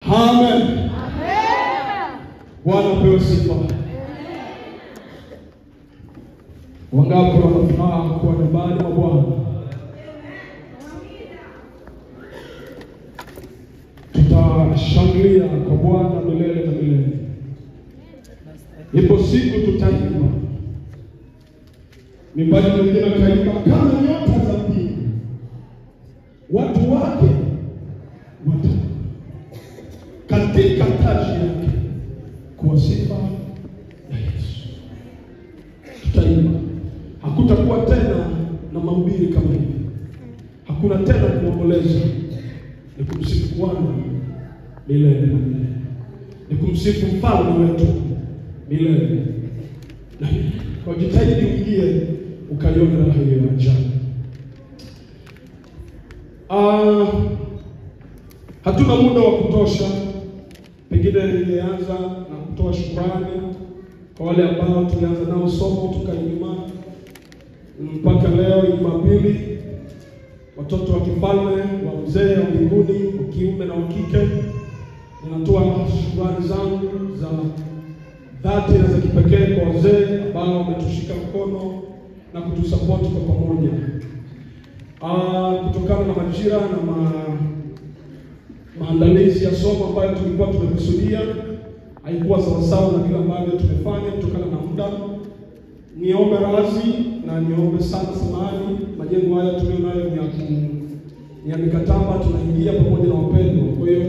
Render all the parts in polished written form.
Amen. Amen. Bwana pewe sifa. Wangapi wanafuraha kuwa nyumbani mwa Bwana? Tutashangilia kwa Bwana milele na milele. Ipo siku tutaimba. Mimbaji mwingine akaimba kama nyota za mbingu, watu wake wata katika taji yake kwa sifa ya Yesu. Tutaimba. Hakutakuwa tena na mahubiri kama hivi. Hakuna tena kuomboleza. Ni kumsifu Bwana milele na milele. Ni kumsifu mfalme wetu milele na milele. Kwa jitahidi uingie ukaione raha hiyo ya ajabu. Hatuna muda wa kutosha. Pengine ningeanza na kutoa shukrani kwa wale ambao tulianza nao somo tukainyuma mpaka leo Jumapili. Watoto wa kifalme, wa mzee wa mbinguni, wa kiume na wa kike, ninatoa shukrani zangu za dhati na za kipekee kwa wazee ambao wametushika mkono na kutusupport kwa pamoja. Kutokana na majira na maandalizi ya somo ambayo tulikuwa tumekusudia, haikuwa sawasawa na kile ambavyo tumefanya kutokana na muda. Niombe radhi na niombe sana samahani. Majengo haya tulionayo ni ya mikataba, tunaingia pamoja na wapendwa. Kwa hiyo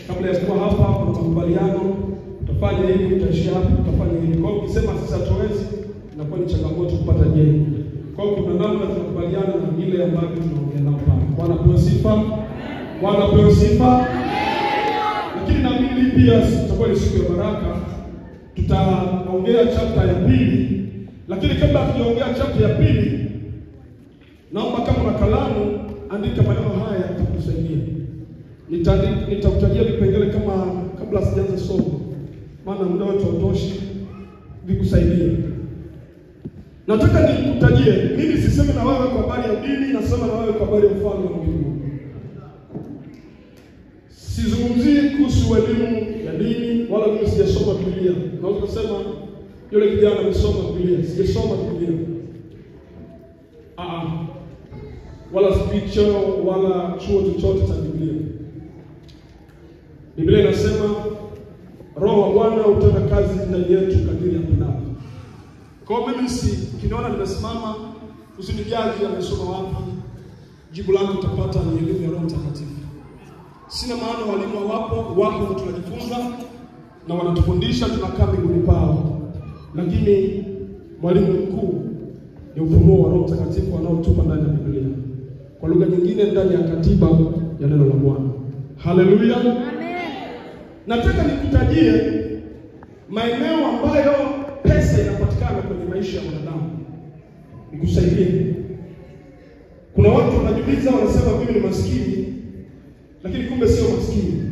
kabla ya kuwa hapa kuna makubaliano, tutafanya hivi, tutaishia hapa, tutafanya hivi. Kwa hiyo ukisema sasa hatuwezi, inakuwa ni changamoto kupata jengo. Kwa hiyo kuna namna tunakubaliana na ile ambayo tunaongea nao pale. Bwana pewe sifa. Bwana pewe sifa. Lakini naamini pia tutakuwa ni siku ya baraka. Tutaongea chapter ya pili. Lakini kabla hatujaongea chapter ya pili, naomba kama una kalamu andika maneno haya yatakusaidia. Nitakutajia vipengele kama kabla sijaanza somo, maana muda wetu hautoshi vikusaidia. Nataka nikutajie, mimi siseme na wewe kwa habari ya dini, nasema na wewe kwa habari ya ufalme wa Mungu. Sizungumzii kuhusu elimu ya dini, wala mimi sijasoma Biblia. Naweza kusema yule kijana amesoma Biblia, sijasoma Biblia. Wala spiritual wala chuo chochote cha Biblia. Biblia inasema Roho wa Bwana utenda kazi ndani yetu kadiri apendavyo. Kwa mimi kinaona nimesimama, usinijaji amesoma wapi. Jibu langu utapata ni elimu ya Roho Mtakatifu. Sina maana walimu wapo tunajifunza na wanatufundisha, tunakaa mbinguni pao. Lakini mwalimu mkuu ni ufunuo wa Roho Mtakatifu anaotupa ndani ya Biblia. Kwa lugha nyingine, ndani ya katiba ya neno la Bwana. Haleluya. Amen. Nataka nikutajie maeneo ambayo pesa inapatikana kwenye maisha ya wanadamu. Nikusaidie. Kuna watu wanajiuliza, wanasema mimi ni maskini, lakini kumbe sio maskini.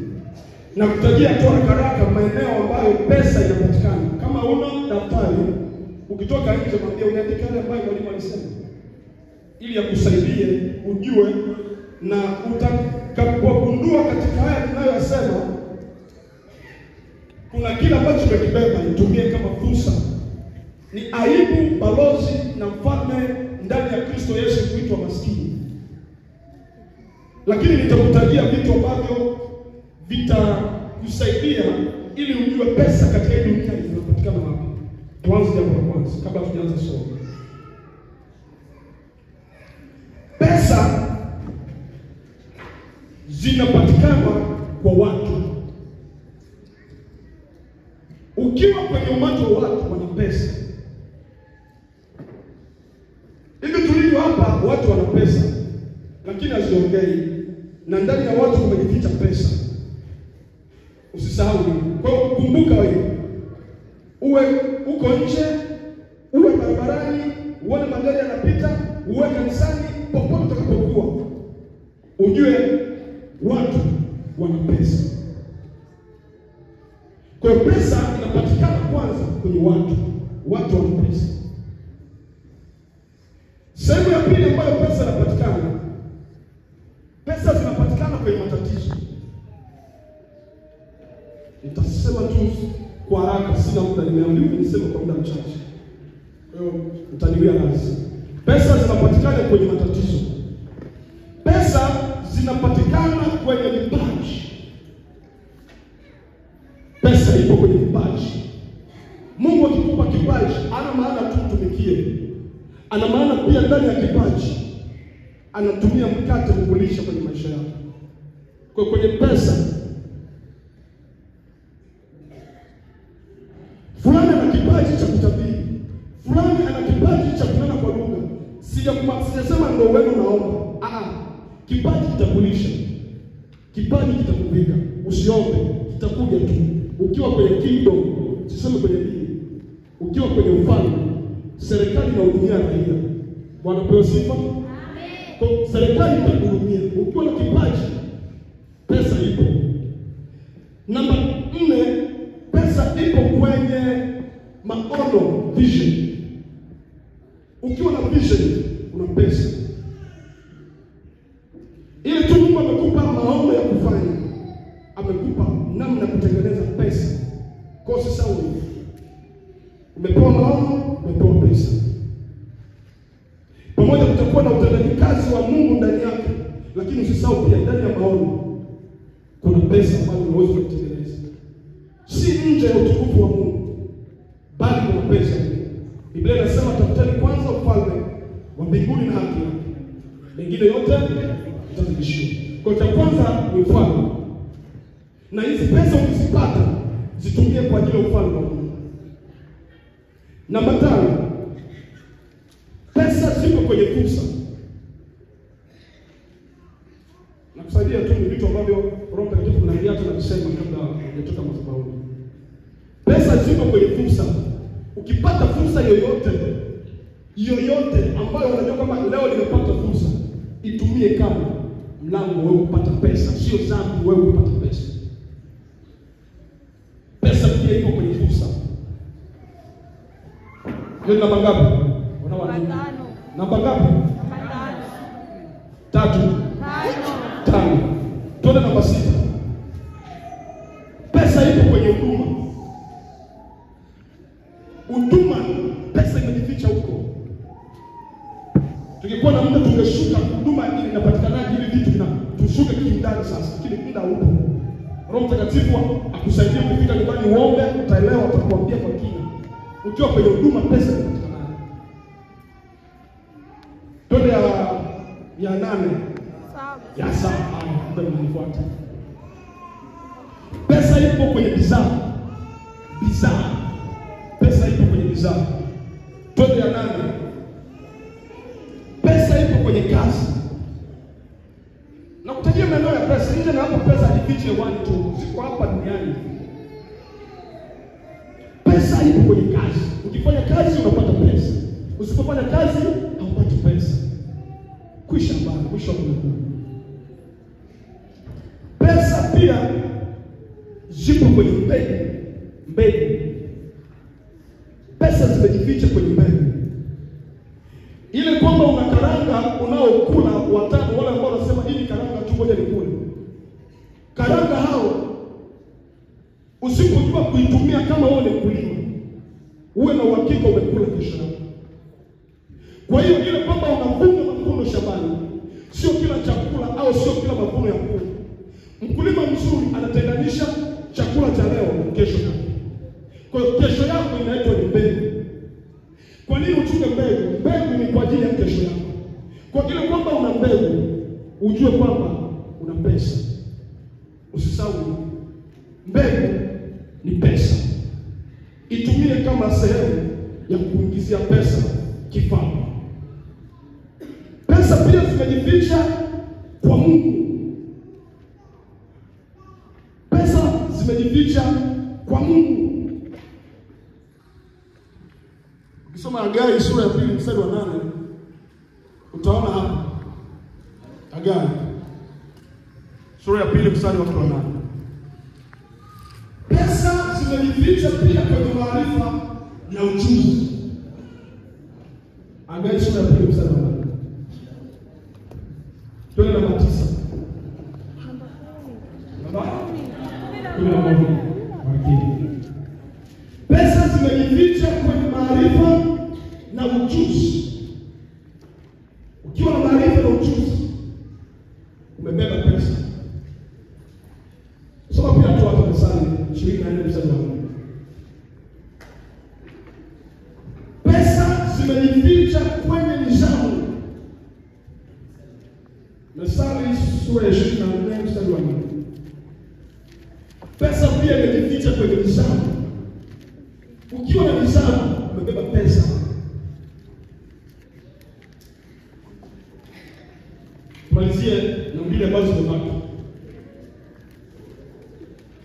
Na kutajia kwa haraka maeneo ambayo pesa inapatikana. Kama una daftari, ukitoka nje mwambie unaandika yale ambayo mwalimu alisema, ili akusaidie ujue, na utakapogundua katika haya tunayosema kuna kile ambacho umekibeba, itumie kama fursa. Ni aibu balozi na mfalme ndani ya Kristo Yesu kuitwa maskini. Lakini nitakutajia vitu ambavyo vitakusaidia ili ujue pesa katika hii dunia inapatikana wapi. Tuanze jambo la kwanza kabla tujaanza somo. Pesa zinapatikana kwa watu. Ukiwa kwenye umati wa watu wana pesa. Hivi tulivyo hapa watu wana pesa, lakini haziongei. Na ndani ya watu kumejificha pesa. Usisahau hilo. Kwa hiyo kumbuka wewe. Uwe uko nje, uwe barabarani, uone magari yanapita, uwe kanisani, popote utakapokuwa, ujue watu wana pesa. Kwa hiyo pesa inapatikana kwanza kwenye watu. Watu wana pesa. Sehemu ya pili ambayo pesa inapatikana, pesa zinapatikana kwenye matatizo. Nitasema tu kwa haraka, sina muda, nimeambiwa niseme kwa muda mchache. Kwa hiyo mtaniwia radhi. Pesa zinapatikana kwenye matatizo. Pesa zinapatikana kwenye vipaji. Pesa ipo kwenye vipaji. Mungu akikupa kipaji, ana maana tu tumikie. Ana maana pia ndani ya kipaji anatumia mkate kukulisha kwenye maisha yako. Kwa kwenye pesa, fulani ana kipaji cha kutabiri, fulani ana kipaji cha kunena kwa lugha. Sijasema ndio wewe unaomba. Kipaji kitakulisha. Kipaji kitakupika. Usiombe, kitakuja tu. Ukiwa kwenye kingdom, siseme kwenye dini. Ukiwa kwenye ufalme, serikali inahudumia raia. Bwana pewe sifa. Amen. Kwa serikali itakuhudumia. Ukiwa na kipaji, pesa ipo. Namba 4, pesa ipo kwenye maono, vision. Ukiwa na vision, una pesa. Ile tu Mungu amekupa maono ya kufanya, amekupa namna kutengeneza pesa. Kwa sasa umepewa maono, umepewa pesa. Pamoja kutakuwa na utendaji kazi wa Mungu ndani yake, lakini usisahau pia ndani ya maono kuna pesa ambayo unaweza kutengeneza. Si nje ya utukufu wa Mungu, bali kuna pesa. Biblia inasema tafuteni kwanza ufalme wa mbinguni na haki yake, mengine yote itazidishiwa. Kwa cha kwanza ni ufalme. Na hizi pesa ukizipata, zitumie kwa ajili ya ufalme wa Mungu. Namba 5, pesa ziko kwenye fursa. Nakusaidia tu ni vitu ambavyo Roho Mtakatifu ananiacha na kusema kabla hujatoka madhabahuni. Pesa ziko kwenye fursa. Ukipata fursa yoyote ambayo unajua kama leo nimepata fursa, itumie kama mlango wewe kupata pesa, sio dhambi wewe kupata pesa. Pesa pia iko kwenye fursa. Ndio namba ngapi? Namba ngapi? 5. Tuone namba 6. Pesa ipo kwenye huduma. Huduma, pesa imejificha huko. Tukikuwa na muda tungeshuka huduma ili inapatikanaje hivi vitu tushuke kiundani sasa. Lakini muda upo. Roho Mtakatifu akusaidia kufika nyumbani uombe, utaelewa, utakwambia kwa kina. Ukiwa kwenye huduma pesa inapatikana. Tuende ya 8. Ya 7. Ndio nifuata. Pesa ipo kwenye bidhaa. Pesa ipo kwenye bidhaa. Tuende ya 8. Pesa ipo kwenye kazi. Na kutajia maeneo ya pesa, nje na hapo pesa haifichi hewani tu. Ziko hapa duniani. Pesa ipo kwenye kazi. Ukifanya kazi unapata pesa. Usipofanya kazi haupati pesa. Kwisha mbali, mwisho kuna. Pesa pia zipo kwenye mbegu. Pesa zimejificha kwenye mbegu. Ile kwamba una karanga unaokula watano, wale ambao wanasema hii karanga tu ngoja nikule. Karanga hao usipojua kuitumia kama wewe ni mkulima, uwe na uhakika umekula kesho yako. Kwa hiyo ile kwamba unavuna mavuno shambani, sio kila chakula au sio kila mavuno ya kula. Mkulima mzuri anatenganisha chakula cha leo na kesho yake. Kwa hiyo kesho yako inaitwa ni mbegu. Kwa nini uchunge mbegu? Mbegu ni kwa ajili ya kesho yako. Kwa kile kwamba una mbegu, ujue kwamba una pesa. Usisahau mbegu ni pesa. Itumie kama sehemu ya kuingizia pesa kifalme. Pesa pia zimejificha kwa Mungu. Pesa zimejificha kwa Mungu. Ukisoma Hagai sura ya 2 mstari wa 8 utaona hapa. Hagai sura ya 2 mstari wa 8. Pesa zimejificha pia kwenye maarifa na ujuzi. Hagai sura ya 2 mstari wa 8. Tuende namba 9. Namba 10. Pesa zimejificha kwenye maarifa na ujuzi. Ukiwa na maarifa na ujuzi, umebeba pesa. Soma pia tu hapo Mithali 24 mstari wa 4. Pesa zimejificha kwenye nidhamu. Mithali sura ya 24 mstari wa 4. Pesa pia imejificha kwenye nidhamu. Ukiwa na nidhamu, umebeba pesa. Malizie na mbili ambazo zimebaki.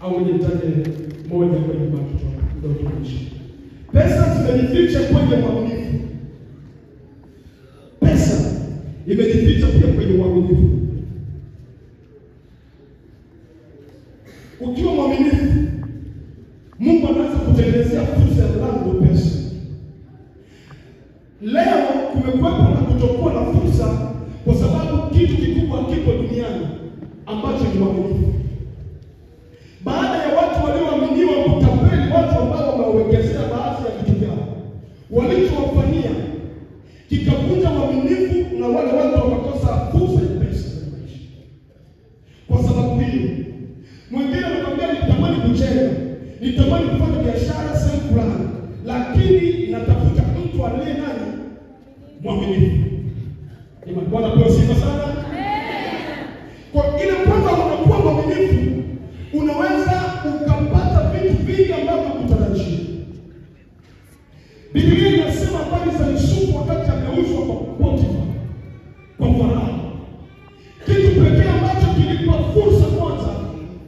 Au nitaje moja kwenye baki tu ndio tuishi. Pesa zimejificha kwenye uaminifu. Pesa imejificha pia kwenye uaminifu. Ukiwa mwaminifu, Mungu anaweza kutengenezea fursa ya mlango wa pesa. Leo kumekuwepo na kutokuwa na fursa kwa sababu kitu kikubwa kipo duniani ambacho ni uaminifu. Baada ya watu walioaminiwa kutapeli watu ambao wamewekezea baadhi ya vitu vyao, walichowafanyia kikavunja uaminifu na wale watu wakakosa fursa ya pesa. Kwa sababu hiyo, mwingine anakuambia nitamani kujenga, nitamani kufanya biashara sehemu fulani, lakini natafuta mtu aliye nani? Mwaminifu. Imani Bwana kwa sifa sana. Kwa ile kwamba unakuwa mwaminifu, unaweza ukapata vitu vingi ambavyo hukutarajia. Biblia inasema habari za Yusufu wakati ameuzwa kwa Potifa, kwa Farao. Kitu pekee ambacho kilipa fursa kwanza,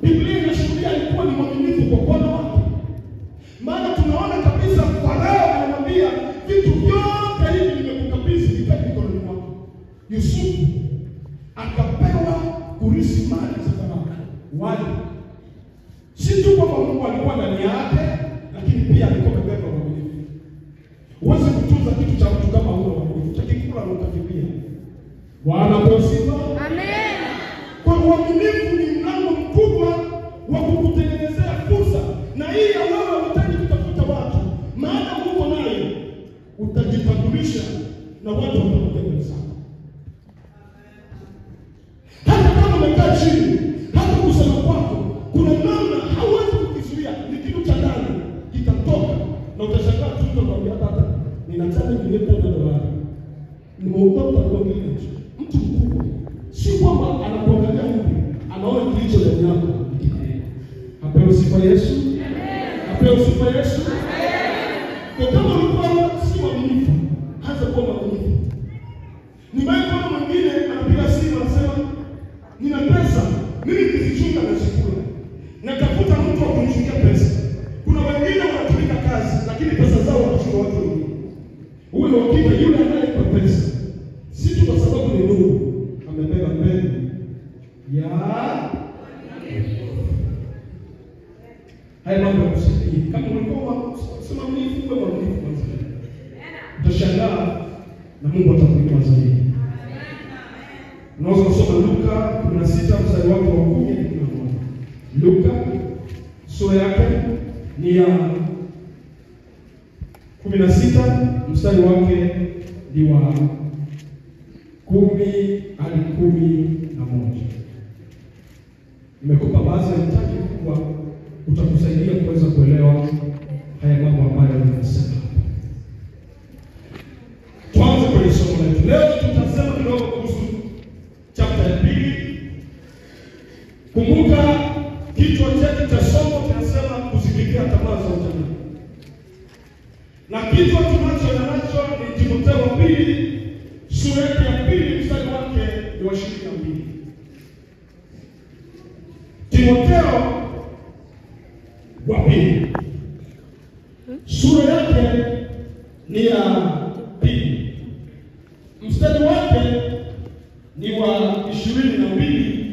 Biblia inashuhudia alikuwa ni mwaminifu kwa Bwana wake. Maana tunaona kabisa Farao anamwambia vitu vyote hivi nimekukabidhi vikae mikononi mwako. Yusufu akapewa kurithi mali za Farao. Wale si tu kwamba Mungu alikuwa ndani yake, lakini pia alikuwa amebeba uaminifu. Uweze kutunza kitu cha mtu kama huo uaminifu, utakikula na utakimbia. Bwana kwa sifa. Amen. Kwa uaminifu ni mlango mkubwa wa kukutengenezea fursa, na hii ya wewe unahitaji kutafuta watu, maana uko nayo utajitambulisha na watu watakuja mbele zako. Hata kama umekaa chini, hata kusema kwako kuna namna hauwezi kukizuia, ni kitu cha ndani kitatoka na utashangaa tu utakwambia hata ninataka nilete $1. Nimeogopa kuongea mtu mkubwa. Si kwamba anakuangalia hivi, anaona kilicho ndani yako. Apewe sifa Yesu. Amen. Apewe sifa Yesu. Amen. Kwa kama ulikuwa si mwaminifu, anza kuwa mwaminifu. Nimeona mwingine anapiga simu anasema nina pesa, mimi nikizichunga na chakula. Natafuta mtu wa kunichungia pesa. Kuna wengine wanatumika kazi lakini pesa zao wanachukua watu wengine. Huyo ndio kitu yule anayelipa pesa. Si tu kwa sababu ni nuru, amebeba mbele ya haya mambo ya kusaidia. Kama ulikuwa sema mimi fungue mwaminifu kwanza. Utashangaa na Mungu atakuinua zaidi. Unaweza kusoma Luka 16 mstari wake wa 10 hadi 11. Luka sura yake ni ya 16 mstari wake ni wa 10 hadi 11. Nimekupa baadhi ya mtaji kubwa utakusaidia kuweza kuelewa haya mambo ambayo ninasema. Tuanze kwenye somo letu. Leo tutasema kidogo kuhusu chapter ya 2. Kumbuka kichwa chetu cha somo kinasema kuzidikia tamaa za ujana. Na kichwa tunacho nacho ni Timotheo wa 2 sura ya 2 mstari wake wa 22. Timotheo wa 2 sura yake ni ya 2 mstari wake ni wa 22.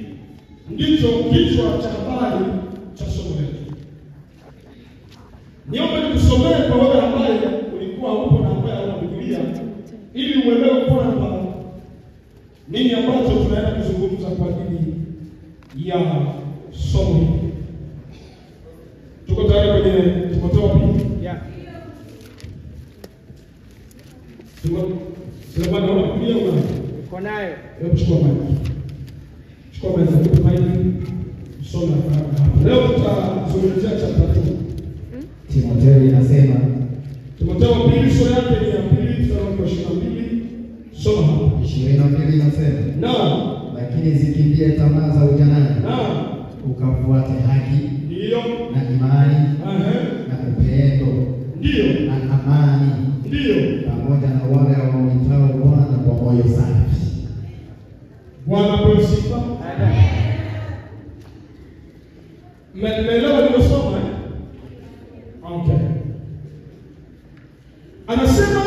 Ndicho kichwa cha habari cha somo letu. Niombe nikusomee kwa wewe ambaye ulikuwa huko na ambaye una Biblia ili uelewe kwamba nini ambacho tunaenda kuzungumza kwa ajili ya somo hili. Tuko kwenye Timotheo pili. Yeah. Sio bwana unakulia una. Uko nayo. Hebu chukua maji. Chukua maji hapo maji. Soma hapa. Leo tutazungumzia chapter 2. Timotheo inasema, Timotheo pili sura yake ni ya 2 mstari wa 22. Soma hapa. 22 inasema, Naam. lakini zikimbie tamaa za ujanani. Naam. Ukafuate haki, Ndio. na imani, na upendo, ndio, na amani, ndio, pamoja na wale wanaoitao Bwana kwa moyo safi. Bwana apewe sifa. Mmeelewa nilosoma? Okay. Anasema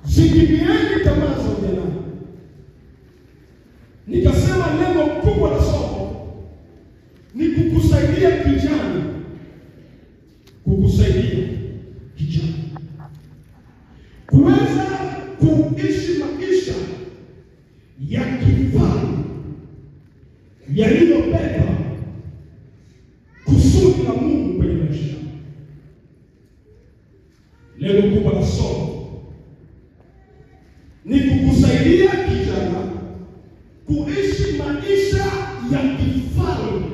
zikimbieni tamaa za ujanani. Nikasema lengo kubwa la somo ni kukusaidia kijana, kuweza kuishi maisha ya kifalme yaliyobeba kusudi la Mungu kwenye maisha. Lengo kubwa la somo ni kukusaidia kijana kuishi maisha ya kifalme,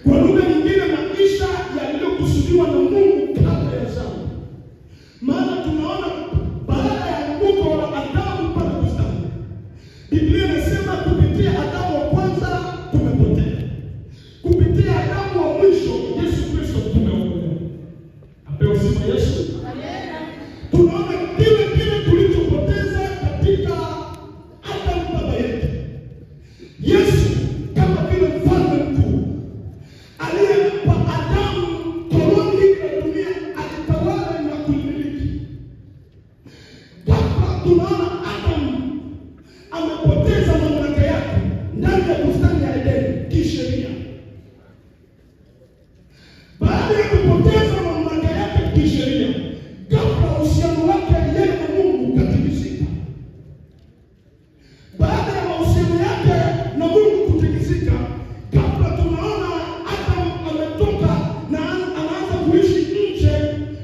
kwa lugha nyingine maisha yaliyokusudiwa na Mungu kabla ya dhambi. Maana tunaona baada ya anguko la Adamu pale bustani, Biblia inasema kupitia Adamu wa kwanza tumepotea, kupitia Adamu wa mwisho Yesu Kristo tumeokolewa. Apewe sifa Yesu. Tunaona kile tulichopoteza katika Adamu baba yetu, Yesu kama vile mfalme mkuu aliyempa Adamu koloni ya dunia akitawala na kuimiliki. Ghafla tunaona Adamu amepoteza mamlaka yake ndani ya bustani ya Edeni kisheria. Baada ya kupoteza mamlaka yake kisheria, ghafla uhusiano wake yeye na Mungu ukatikisika. Baada ya mahusiano yake na Mungu kutikisika, ghafla tunaona Adamu ametoka na anaanza kuishi nje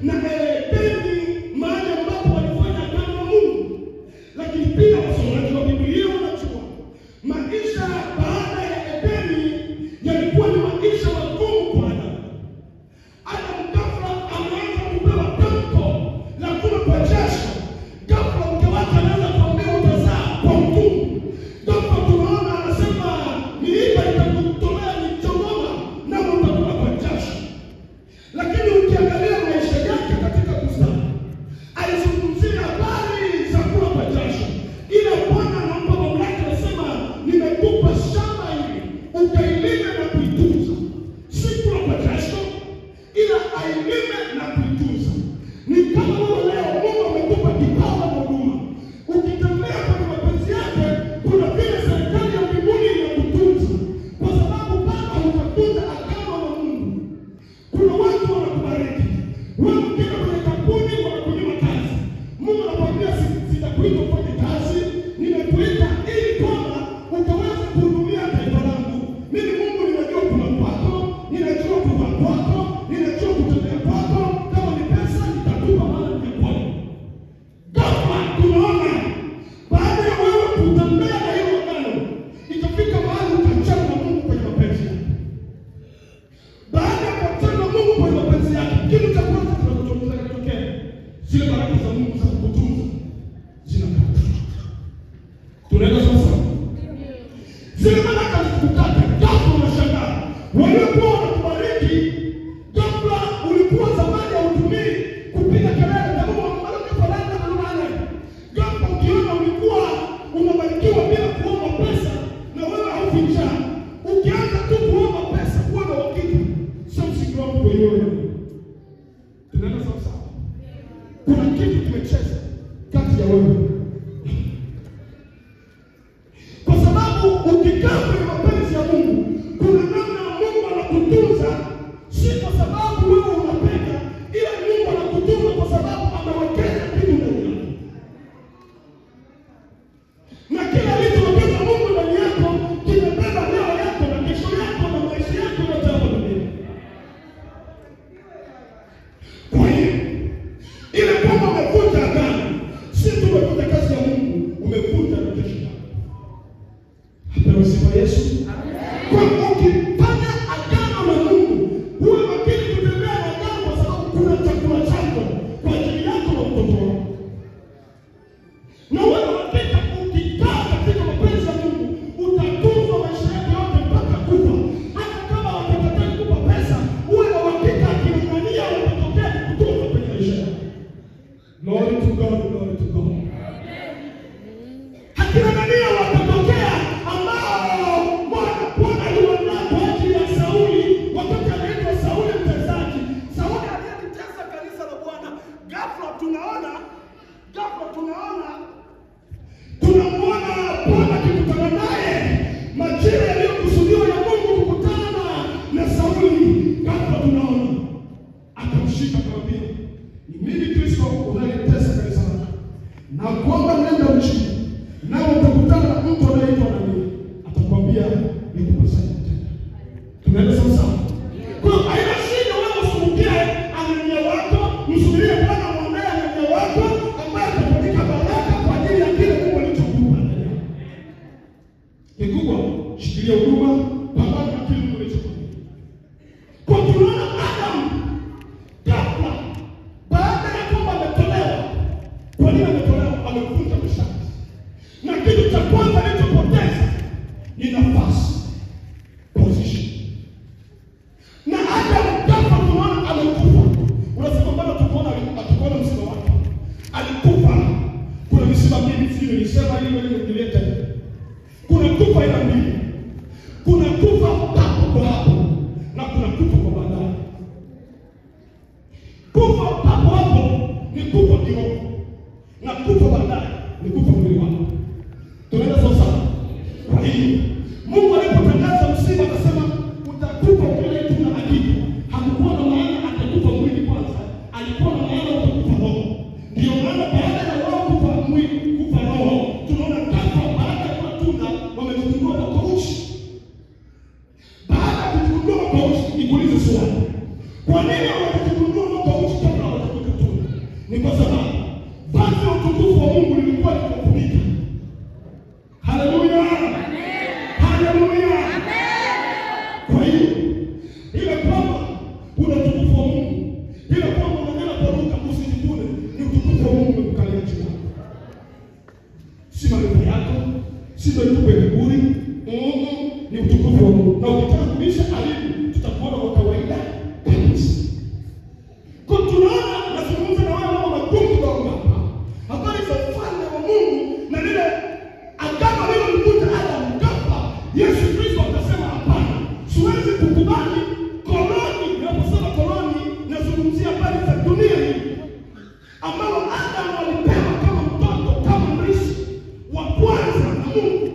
na Edeni, mahali ambapo walifanya agano na Mungu. Lakini pia wasomaji wa Biblia wanajua maisha baada ya Edeni yalikuwa ni maisha magumu kwa Adamu. Adamu ghafla anaanza kupewa tamko la kula kwa jasho. Ghafla mke wake anaanza kuambia utazaa kwa ugumu. Ghafla tunaona anasema miiba itakutolea michongoma na utakula kwa jasho. Lakini ukiangalia maisha yake katika bustani, alizungumzia habari za kula kwa jasho. Ila Bwana anampa mamlaka, anasema nimekupa shamba hili ukailime na kuitunza. Si kula kwa jasho, ila ailime na kuitunza. Ni kama wewe leo Mungu amekupa kipawa na huduma. Ukitembea kwenye mapenzi yake, kuna vile serikali ya mbinguni inakutunza. Kwa sababu baba utatunza agano na Mungu. Kuna watu wanakubariki. Wewe ukienda kwenye kampuni wanakunyima kazi. Mungu anakuambia sitakuita ufanye kazi, nimekuita ili kwamba ukaweze kuhudumia taifa langu. Mimi Mungu ninajua kula kwako, ninajua kuvaa kwako, ninajua kutembea kwako. Kama ni pesa nitakupa maana nimekuona. Ghafla tunaona baada ya wewe kutembea na hiyo agano, ikafika mahali ukachana na Mungu kwenye mapenzi yake. Baada ya kuachana na Mungu kwenye mapenzi yake, kitu cha kwanza kinachotokea, zile baraka za Mungu za kukutunza zinakata. Tunaenda sasa. Zile baraka zikukata, ghafla unashangaa. Waliokuwa wanakubariki, ghafla ulikuwa zamani hautumii kupiga kelele na Mungu ambariki falana na nani. Ghafla ukiona ulikuwa unabarikiwa bila kuomba pesa na wewe haufi njaa. Ukianza tu kuomba pesa kuwa na uhakika something wrong kwa hiyo. Tunaenda sasa. Kuna kitu kimecheza kati ya wewe. Kwa sababu ukikaa kwenye mapenzi ya Mungu, kuna namna Mungu anakutunza, si kwa sababu wewe unapenda, ila Mungu anakutunza kwa sababu amewekeza kitu ndani yako. Na kila alichowekeza Mungu ndani yako kimebeba leo yako na kesho yako na maisha yako na jambo lingine. kwanza alichopoteza ni nafasi, position. Na hata mkafa tunaona amekufa. Unasema bado tukuona msiba wake. Alikufa. Kuna misiba mingi sio nilisema ile ile nilileta. Kuna kufa ila mbili. Kuna kufa papo kwa hapo na kuna kufa kwa baadaye. Kufa papo hapo ni kufa kiroho. Na kufa baadaye ni kufa mwili wako. Tunaenda sasa. Kwa hiyo Mungu alipotangaza msiba akasema utakufa kile tuna hakika. Hakukuwa na maana atakufa mwili kwanza, alikuwa na maana utakufa roho. Ndio maana baada ya roho kufa mwili, kufa roho, tunaona kafa baada ya matunda wamegundua tofauti. Baada ya kugundua tofauti, nikuulize swali. Kwa nini hawakugundua tofauti kabla hawajakuta tunda? Ni kwa sababu basi utukufu wa Mungu lilikuwa limefunika. Haleluya. Haleluya. Kwa hiyo ile kwamba kuna utukufu wa Mungu, ile kwamba unanena kwa lugha usijikune, ni utukufu wa Mungu umekukalia juu yako. Si maneno yako, si ndio yuko mbinguni, ni utukufu wa Mungu. Na ukitaka kuisha alimu, tutakuona kwa kawaida kabisa. Kwa tunaona nazungumza na wale ambao magumu kidogo hapa. Habari za ufalme wa Mungu na lile agano lililomkuta Adamu kafa. Yesu Kristo akasema hapana. Siwezi kukubali koloni. Ninaposema koloni nazungumzia habari za dunia hii. Ambao Adamu alipewa kama mtoto, kama mrithi wa kwanza na Mungu.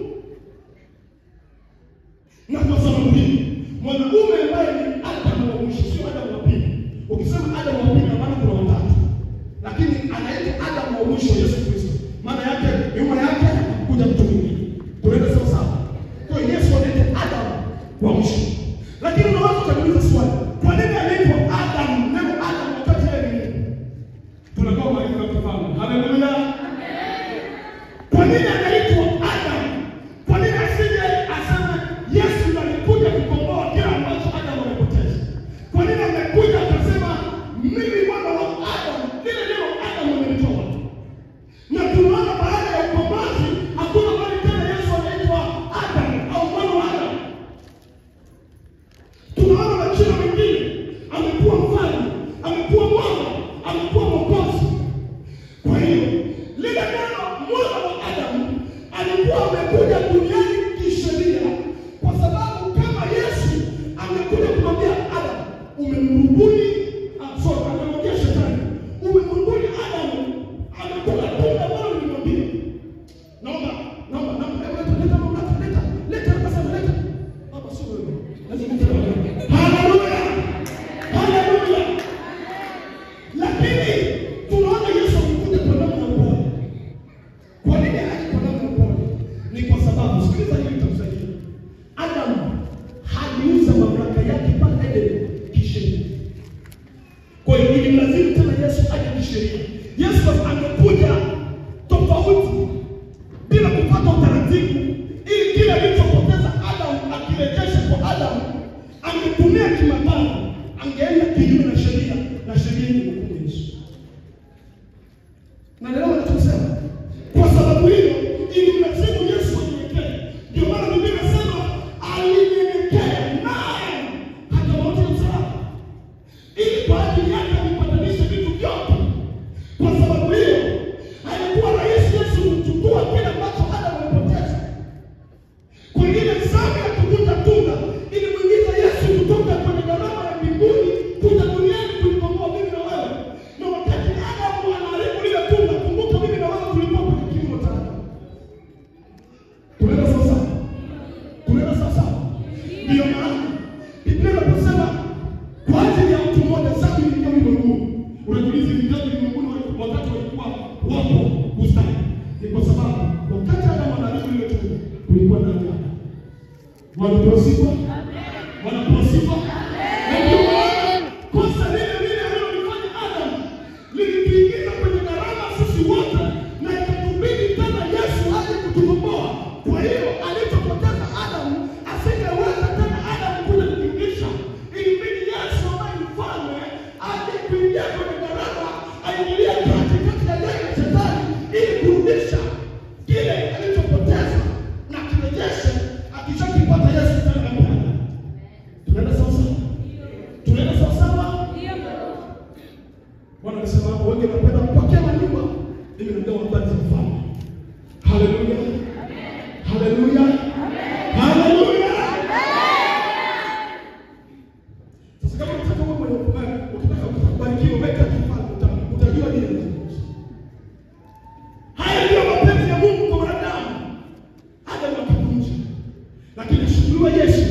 Na kwa sababu hii mwanaume ambaye ni Adamu wa mwisho, sio Adamu wa pili. Ukisema Adamu wa pili maana kuna watatu. Lakini anaitwa Adamu wa mwisho Yesu Kristo. Maana yake nyuma yake kuja mtu mwingine. Tunaenda sawa sawa. Kwa hiyo Yesu anaitwa Adamu wa mwisho. Lakini unaweza kujiuliza swali, kwa nini anaitwa Adamu? Neno Adamu wakati yeye ni nini? Tunakuwa maarifa ya kifalme. Haleluya. Amen. Kwa nini anaitwa Adamu? Kwa nini asije aseme Yesu alikuja kukomboa kila ambacho Adamu amepoteza? Kwa nini amekuja akasema mimi mwana wa Adamu, lile neno Adamu amenitoa? Na tunaona baada ya ukombozi hakuna bali tena Yesu anaitwa Adamu au mwana wa Adamu. Tunaona majina mengine, amekuwa mfalme, amekuwa mwana, amekuwa mwokozi. Kwa hiyo lile neno mwana wa Adamu alikuwa amekuja duniani kisheria, kwa sababu kama Yesu amekuja kumwambia Adamu umemrubuni, amemwambia shetani umemrubuni Adamu, amekula tunda ambalo nilimwambia. Leta baba sio wewe. Haleluya. Haleluya. Lakini tunaona Yesu amekuja kwa namna ya upole. Kwa nini alikuwa namna ya upole? Ni kwa sababu sikiliza hili tutasaidia. Adamu haliuza mamlaka yake pale Edeni kisheria. Kwa hiyo ni lazima tena Yesu aje kisheria. Yesu amekuja tofauti bila kupata utaratibu, ili kile alichopoteza Adamu akirejesha kwa Adamu. Angetumia kimatano, angeenda kinyume na sheria, na sheria ni hukumu Yesu. Na leo tunasema kwa sababu hiyo ili lazima Yesu anyenyekee. Ndio maana Biblia inasema alinyenyekea naye hata mauti ya msalaba, ili kwa ajili yake alipatanisha vitu vyote. Kwa sababu hiyo alikuwa rahisi Yesu kuchukua kile ambacho Adamu alipoteza. Kwa ile dhambi ya kuvuta tunda ilimwingiza Yesu kutoka kwenye gharama ya mbinguni kuja duniani kulikomboa mimi na wewe. Na wakati Adamu anaharibu lile tunda, kumbuka mimi na wewe tulikuwa kwenye kiuno cha Adamu. Tunaenda sasa. Tunaenda sasa. Ndio maana Biblia inasema kwa ajili ya mtu mmoja dhambi iliingia ulimwenguni. Unajiuliza ni dhambi ulimwenguni wakati walikuwa wapo bustani. Ni kwa sababu wakati Adamu anaharibu lile tunda kulikuwa na dhambi. Wanaposifa? Amen. Wanaposifa? Amen. Kosa lile alilofanya Adamu lilituingiza kwenye gharama sisi wote, na ikatubidi tena Yesu aje kutukomboa. Kwa hiyo alipopoteza Adamu, asingeweza tena Adamu kuja kuingisha. Ilibidi Yesu ambaye ni mfalme aje kuingia kwenye gharama, aingilie katikati ya yeye na shetani ili kurudisha kile alichopoteza. Bwana anasema hapo wengi wanapenda kupokea manyumba. Mimi ndio habari za mfalme. Haleluya. Haleluya. Haleluya. Sasa kama unataka wewe mwenye ukitaka kubarikiwa weka kifaa utajua nini. Haya ndio mapenzi ya Mungu kwa wanadamu. Hata mnapokuja. Lakini shukuru Yesu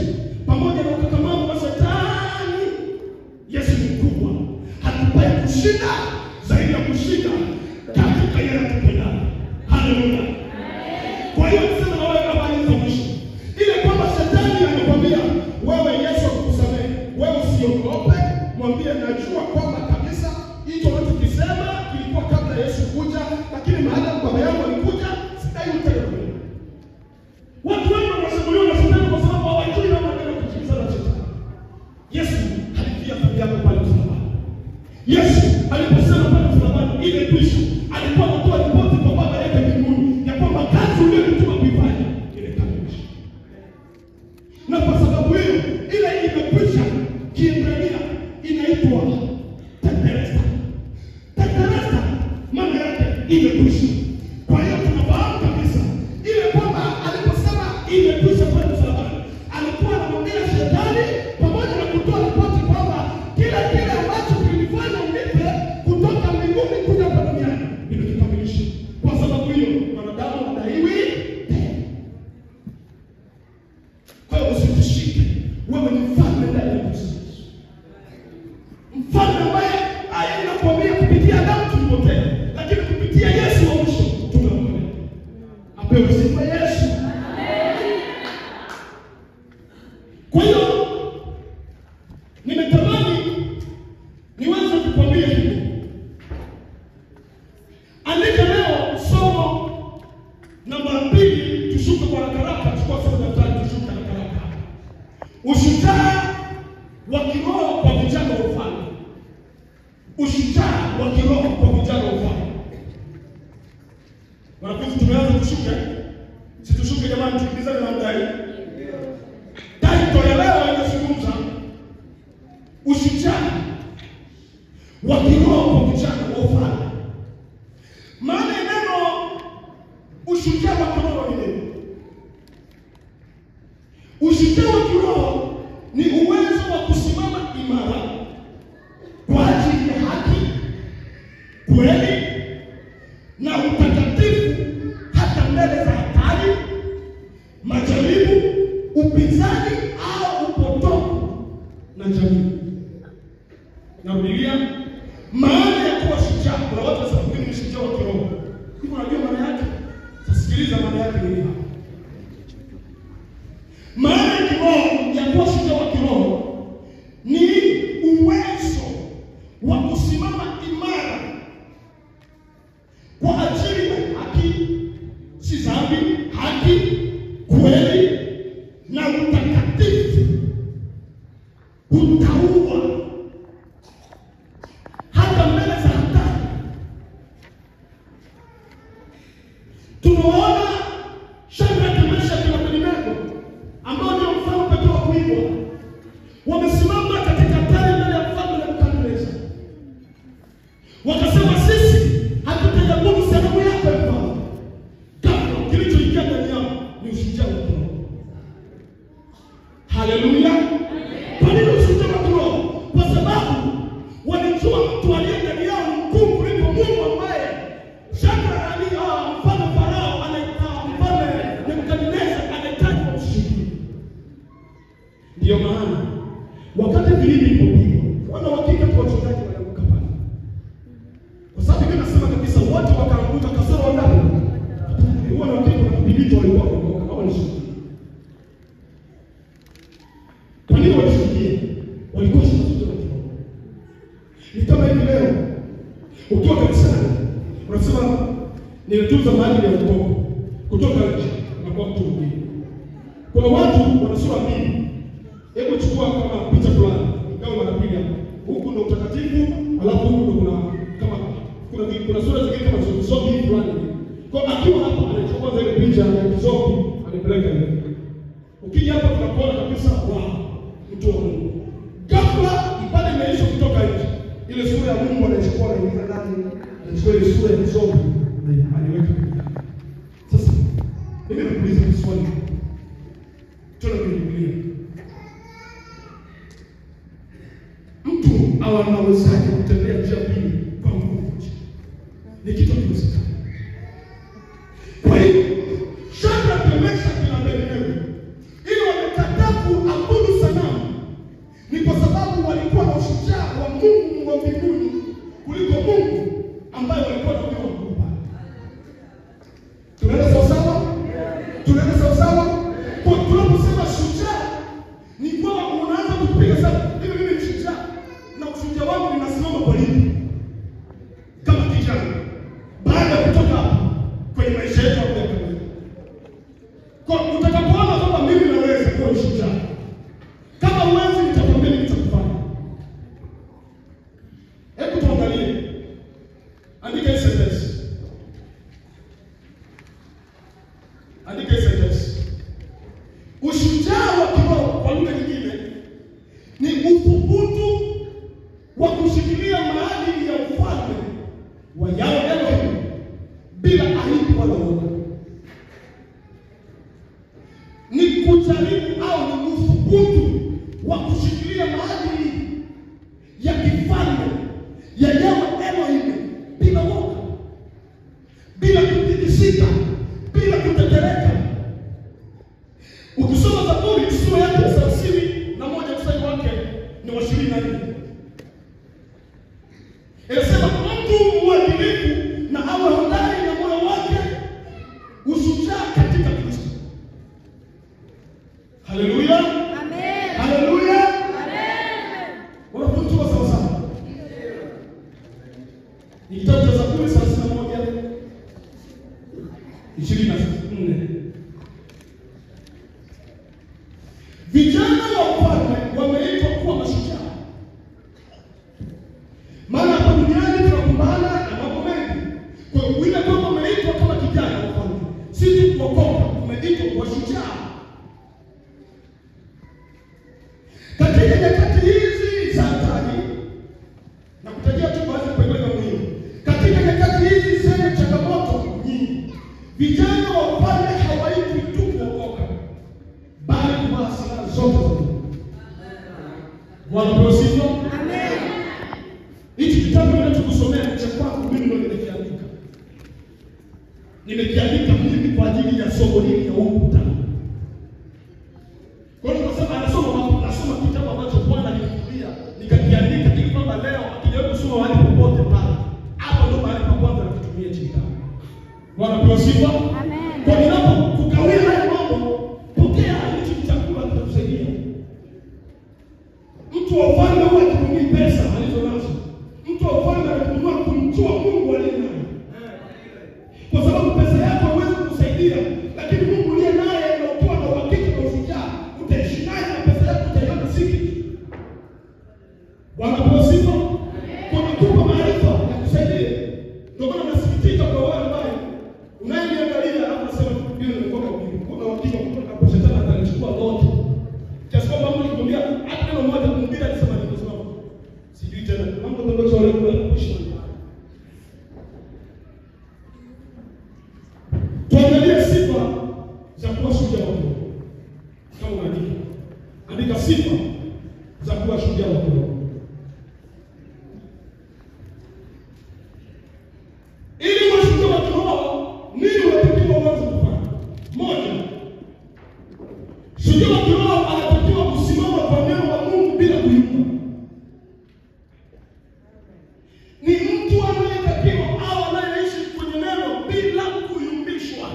pamoja na ukakamavu wa Shetani. Yesu ni mkubwa. Hatupai kushinda zaidi ya kushinda katika yeye anatupenda. Haleluya. Kwa hiyo sasa na wewe habari za mwisho. Ile kwamba Shetani anakuambia wewe Yesu akukusamehe, wewe usiogope, mwambie najua kwamba kabisa hicho unachokisema kilikuwa kabla Yesu kuja, lakini maana baba yangu alikuja, sidai utende. Watu wengi wanashambuliwa na Shetani kwa sababu hawajui namna ya kujikinga na Shetani. Yesu alifia dhambi yako pale msalabani. Yesu aliposema pale msalabani ile kwisha, alikuwa anatoa ripoti kwa baba yake mbinguni ya kwamba kazi uliyotuma kuifanya imekamilisha. Na kwa sababu hiyo ile imekwisha, Kiebrania inaitwa tetelesta. Tetelesta maana yake imekwisha. Kwa hiyo tunafahamu kabisa ile kwamba aliposema imekwisha pale msalabani, alikuwa anamwambia Shetani pamoja na kutoa ripoti kwamba kile ambacho kilifanya unipe kutoka mbinguni kuja hapa duniani nimekamilisha. Kwa sababu hiyo wanadamu wadaiwi tena. Kwa hiyo usitishike. Wewe ni mfalme ndani ya Kristo. Mfalme ambaye anakuambia kupitia damu tulipotea, lakini kupitia Yesu wa mwisho tumeokolewa. Apewe sifa Yesu. Kwa hiyo nimetamani niweze kukwambia hivi. Andika leo somo namba 2, tushuke kwa haraka, chukua somo la 3 tushuke haraka. Ushujaa wa kiroho kwa vijana wa ufalme. Ushujaa wa kiroho kwa vijana wa ufalme. Wanafunzi tumeanza kushuka. Si tushuke jamani, tukimbizane na mdai. Title ya leo inazungumza ushujaa wa kiroho kwa vijana wa ufalme. Maana neno ushujaa wa kiroho ni nini? Ushujaa wa kiroho ni uwezo wa kusimama imara kwa ajili ya haki, kweli na utakatifu hata mbele za hatari, majaribu, upinzani au upotofu na jamii. Narudia, maana ya kuwa shujaa. Kuna watu wanasema mimi ni shujaa wa kiroho. Hivi unajua maana yake? Sikiliza maana yake ni nini? Maana ya kiroho ya kuwa shujaa wa kiroho ni uwezo wa kusimama imara kwa ajili ya haki, si dhambi, haki, kweli na utakatifu. Utaua hata mbele za hatari. Tunaona Shadraka, Meshaki na Abednego ambao ndio mfano pekee wa kuigwa, wamesimama katika hatari mbele ya mfalme Nebukadneza. Wakasema sisi hatutaiabudu sanamu yako mfalme. Kama kilichoingia ndani yao ni ushujaa wa kiroho. Haleluya. Kwa nini ushujaa wa kiroho? Kwa sababu walijua mtu aliye ndani yao ni mkuu kuliko Mungu ambaye Shadraka mfalme Farao mfalme Nebukadneza anahitaji kumshukuru. Ndio maana wakati vilindi ilipopigwa, wana hakika kwa wachungaji walianguka pale. Kwa sababu mimi nasema kabisa wote wakaanguka kasoro wangapi? Wana hakika na vilindi walikuwa wameanguka kama ni shujaa. Kwa nini walishuhudia? Walikuwa shujaa. Ni kama hivi leo ukiwa kanisani unasema nilitunza maadili ya wokovu, kutoka nje na kwa mtu mwingine. Kuna watu wana sura mbili. Hebu chukua kama picha fulani, ingawa wanapiga huku ndo utakatifu, alafu huku ndo kuna sura zingine kama zombie fulani. Kwa akiwa hapa anachukua zile picha ya zombie anapeleka hivi. Ukija hapa tunakuona kabisa mtu wa Mungu. Ghafla ibada imeisha kutoka nje. Ile sura ya Mungu anachukua na ingiza ndani, anachukua ile sura ya zombie na aniweka pembeni. Sasa mimi nakuuliza swali. Tuna Biblia. Mtu anawezaje kutembea njia mbili kwa nguvu moja? Ni kitu kiwezekana. Kwa hiyo Shadraka, Meshaki na Abednego ili wamekataa kuabudu sanamu ni kwa sababu walikuwa na ushujaa wa Mungu wa mbinguni kuliko Mungu ambaye walikuwa na Mungu pale. Tunaenda sawa sawa? Tunaenda sawa sawa? Kwa tunaposema shujaa ni kwamba unaanza kupiga sana. Mimi ni shujaa na ushujaa wangu ninasimama kwa nini? Kama kijana baada ya kutoka hapa kwenye maisha yetu ya kawaida. Kwa utakapoona kwamba mimi naweza kuwa shujaa, kama uwezi nitakwambia nitakufanya. Hebu tuangalie. Andika hii sentence. Andika hii sentence. Ushujaa wa kiroho kwa lugha nyingine ni uthubutu wa kushikilia maadili ya ufalme wa Yahweh Elohim bila aibu wala woga. Ni kujaribu au ni uthubutu wa kushikilia maadili ya kifalme ya Yahweh Elohim bila woga, bila kutikisika, bila kutetereka. Ukisoma Zaburi sura yake 31 mstari wake ni wa 24. Inasema mtu mwadilifu na awe hodari na moyo wake ushujaa katika Kristo. Haleluya. Amen. Haleluya. Amen. Wanafunzi wa sawa sawa. Ni kitabu cha Zaburi 31:24. Vijana wa ufalme wameitwa kuwa mashujaa. Maana hapa duniani tunakumbana na mambo mengi. Kwa hiyo ile kwamba umeitwa kama kijana wa ufalme, si tu kuokoka, umeitwa kuwa shujaa. Katika nyakati hizi za hatari, na kutajia tu baadhi ya vipengele muhimu. Katika nyakati hizi zenye changamoto nyingi, vijana wa ufalme hawaitwi tu kuokoka, bali kuvaa silaha zote za Mungu. Bwana asifiwe. Amen. Hiki kitabu ninachokusomea ni cha kwangu mimi, ndio nimekiandika. Nimekiandika mimi kwa ajili ya somo hili ya ukutano. Kwa hiyo nasema nasoma kitabu ambacho Bwana alinifunulia, nikakiandika ili kwamba leo akija kusoma wale popote pale, hapo ndo mahali pa kwanza nakutumia hiki kitabu. Bwana asifiwe. Amen. Kwa ninapokukawia haya mambo, pokea hiki chakula kitakusaidia. Mtu wa ufalme huwa hatumii pesa alizonazo. Mtu wa ufalme anatumia kumjua Mungu aliye naye. Kwa sababu pesa yako haiwezi kukusaidia, lakini Mungu aliye naye anaokoa na uhakika na ushujaa. Utaishi naye na pesa yako utaiona siki. Bwana asifiwe. Kwa kukupa maarifa ya kusaidia. Ndio maana nasikitika kwa wale ambao unayeniangalia hapa nasema mimi nimekuwa kuna uhakika kutoka kwa shetani atanichukua lote. Kiasi kwamba Mungu alikwambia hata neno moja kumbira alisema nini kwa sababu sijui tena mambo ndio wale kuishi. Tuangalie sifa za kuwa shujaa wa kiroho. Kama unaandika, andika sifa za kuwa shujaa wa kiroho. Ili uwe shujaa wa kiroho, nini unatakiwa uanze kufanya? Moja, shujaa wa kiroho anatakiwa kusimama kwa neno la Mungu bila kuyumba. Ni mtu anayetakiwa au anayeishi kwenye neno bila kuyumbishwa.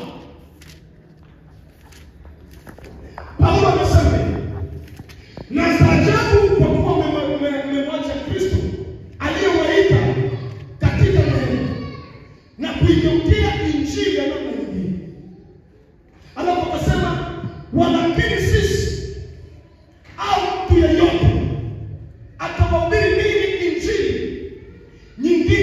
Paulo anasema, na staajabu kwa kuwa mmemwacha Kristo aliyewaita katika neno na kuigeukia injili ya namna nyingine. Alafu akasema, walakini sisi au mtu yeyote atawahubiri nini injili nyingine